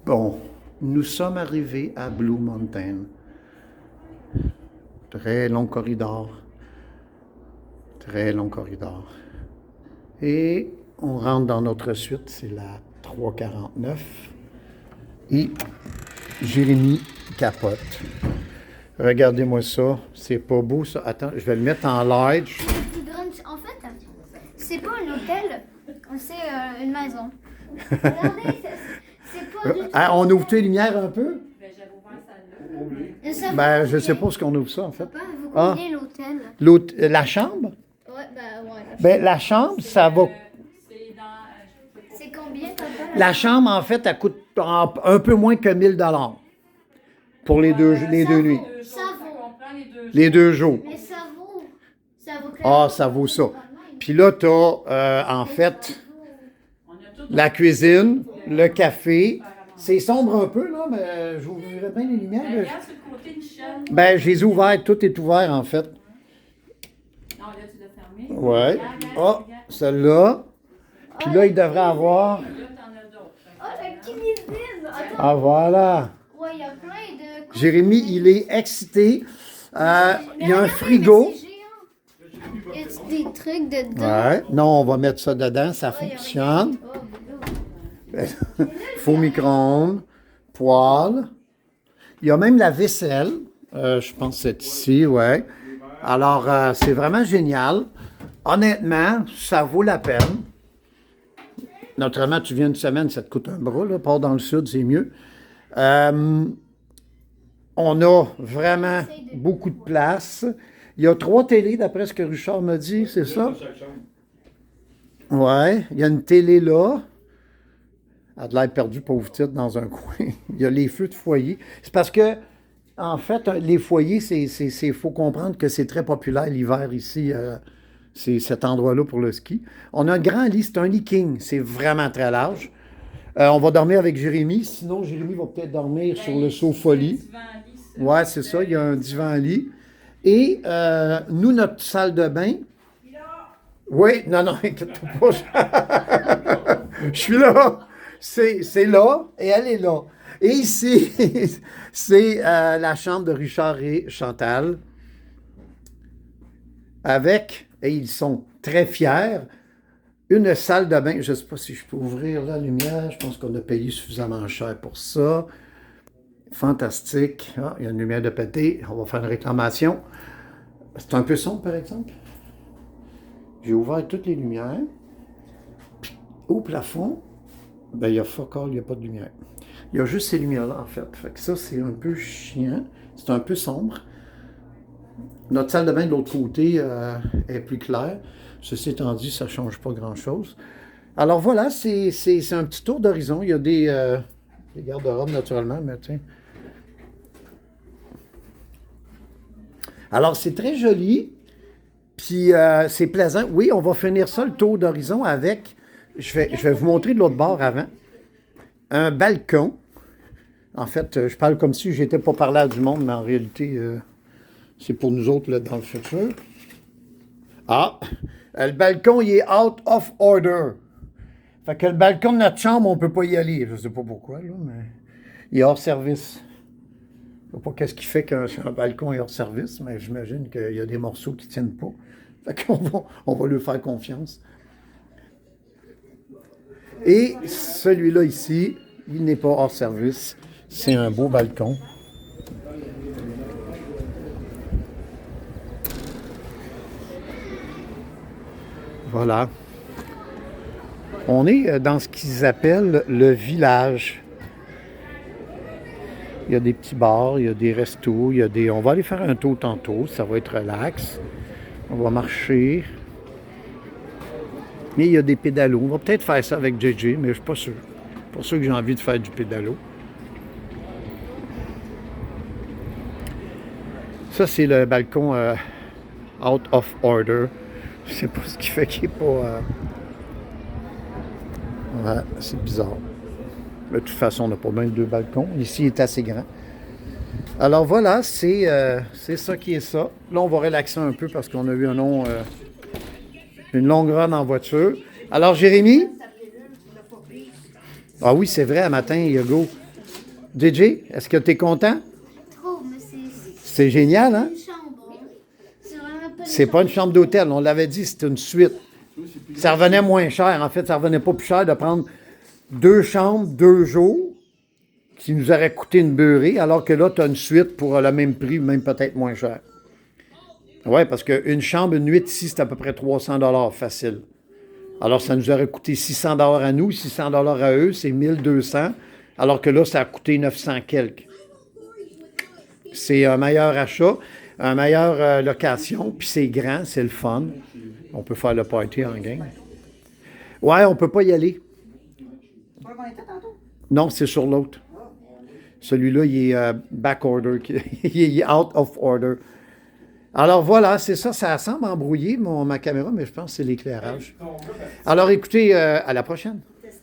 Bon, nous sommes arrivés à Blue Mountain. Très long corridor. Très long corridor. Et on rentre dans notre suite, c'est la 349. Et Jérémy capote. Regardez-moi ça, c'est pas beau ça. Attends, je vais le mettre en large. En fait, c'est pas un hôtel, c'est une maison. Regardez, c'est pas du tout. On ouvre les lumières un peu? J'avais ouvert ça là. Ben, je sais pas ce qu'on ouvre ça en fait. Papa, vous combien l'hôtel? La chambre? Ouais, ouais. Ben, la chambre, ça va. C'est dans. C'est combien, papa? La chambre, en fait, elle coûte un peu moins que 1000 $ pour les deux nuits. Ça vaut. Les 2 jours. Mais ça vaut. Ah, ça vaut ça. Puis là, tu as, en fait, la cuisine, le café. C'est sombre un peu, là, mais j'ouvrirais bien les lumières. Regarde sur le côté, Michel. Ben, je les ai ouverts. Tout est ouvert, en fait. Non, là, tu l'as fermé. Ouais. Ah, celle-là. Puis là, il devrait avoir. Là, t'en as d'autres. Oh, la cuisine! Attends. Ah, voilà. Ouais, il y a plein de. Jérémy, il est excité. Il y a un frigo. Il y a des trucs dedans. Ouais. Non, on va mettre ça dedans, ça fonctionne. Faux micro-ondes, poêle. Il y a même la vaisselle. Je pense que c'est ici, ouais. Alors, c'est vraiment génial. Honnêtement, ça vaut la peine. Naturellement, tu viens une semaine, ça te coûte un bras, là. Pars dans le sud, c'est mieux. On a vraiment beaucoup de place. Il y a 3 télés, d'après ce que Richard m'a dit, c'est ça? Ouais, il y a une télé là. Elle a de l'air perdue, pauvre titre, dans un coin. Il y a les feux de foyer. C'est parce que, en fait, les foyers, il faut comprendre que c'est très populaire l'hiver ici. C'est cet endroit-là pour le ski. On a un grand lit, c'est un lit king. C'est vraiment très large. On va dormir avec Jérémy. Sinon, Jérémy va peut-être dormir sur le sofa-lit. Ouais, c'est ça. Il y a un divan-lit. Et nous, notre salle de bain. Oui, non, inquiète-toi pas. Je suis là. C'est là et elle est là. Et ici, c'est la chambre de Richard et Chantal. Avec, et ils sont très fiers, une salle de bain. Je ne sais pas si je peux ouvrir la lumière. Je pense qu'on a payé suffisamment cher pour ça. Fantastique. Ah, il y a une lumière de pété. On va faire une réclamation. C'est un peu sombre, par exemple. J'ai ouvert toutes les lumières. Puis, au plafond, ben, il y a fuck all, il n'y a pas de lumière. Il y a juste ces lumières-là, en fait. Fait que ça, c'est un peu chiant. C'est un peu sombre. Notre salle de bain de l'autre côté est plus claire. Ceci étant dit, ça ne change pas grand-chose. Alors voilà, c'est un petit tour d'horizon. Il y a des garde-robes, naturellement, mais tiens. Alors, c'est très joli. Puis, c'est plaisant. Oui, on va finir ça, le tour d'horizon, avec... Je vais vous montrer de l'autre bord avant. Un balcon. En fait, je parle comme si j'étais pas parlé à du monde, mais en réalité, c'est pour nous autres là, dans le futur. Ah! Le balcon, il est out of order. Fait que le balcon de notre chambre, on ne peut pas y aller. Je ne sais pas pourquoi, là, mais il est hors service. Je ne sais pas qu'est-ce qui fait qu'un balcon est hors service, mais j'imagine qu'il y a des morceaux qui ne tiennent pas. Fait qu'on va lui faire confiance. Et celui-là ici, il n'est pas hors service. C'est un beau balcon. Voilà. On est dans ce qu'ils appellent le village. Il y a des petits bars, il y a des restos, On va aller faire un tour tantôt, ça va être relax. On va marcher. Mais il y a des pédalos. On va peut-être faire ça avec JJ, mais je ne suis pas sûr. C'est pour ça que j'ai envie de faire du pédalo. Ça, c'est le balcon out of order. Je ne sais pas ce qui fait qu'il n'est pas... Ouais, c'est bizarre. De toute façon, on n'a pas même 2 balcons. Ici, il est assez grand. Alors voilà, c'est ça qui est ça. Là, on va relaxer un peu parce qu'on a eu une longue run en voiture. Alors, Jérémy? Ah oui, c'est vrai, un matin, Hugo. DJ, est-ce que tu es content? Trop, mais C'est génial, hein? une chambre. C'est vraiment pas une C'est pas une chambre d'hôtel. On l'avait dit, c'est une suite. Ça revenait moins cher. En fait, ça revenait pas plus cher de prendre 2 chambres, 2 jours, qui nous aurait coûté une beurrée, alors que là, tu as une suite pour le même prix, même peut-être moins cher. Oui, parce qu'une chambre, une nuit ici, c'est à peu près 300 $ facile. Alors, ça nous aurait coûté 600 $ à nous, 600 $ à eux, c'est 1200, alors que là, ça a coûté 900 quelques. C'est un meilleur achat, une meilleure location, puis c'est grand, c'est le fun. On peut faire le party en gang. Ouais, on peut pas y aller. Pas qu'on était tantôt. Non, c'est sur l'autre. Celui-là, il est back order, il est out of order. Alors voilà, c'est ça, ça semble embrouiller ma caméra, mais je pense que c'est l'éclairage. Alors écoutez, à la prochaine.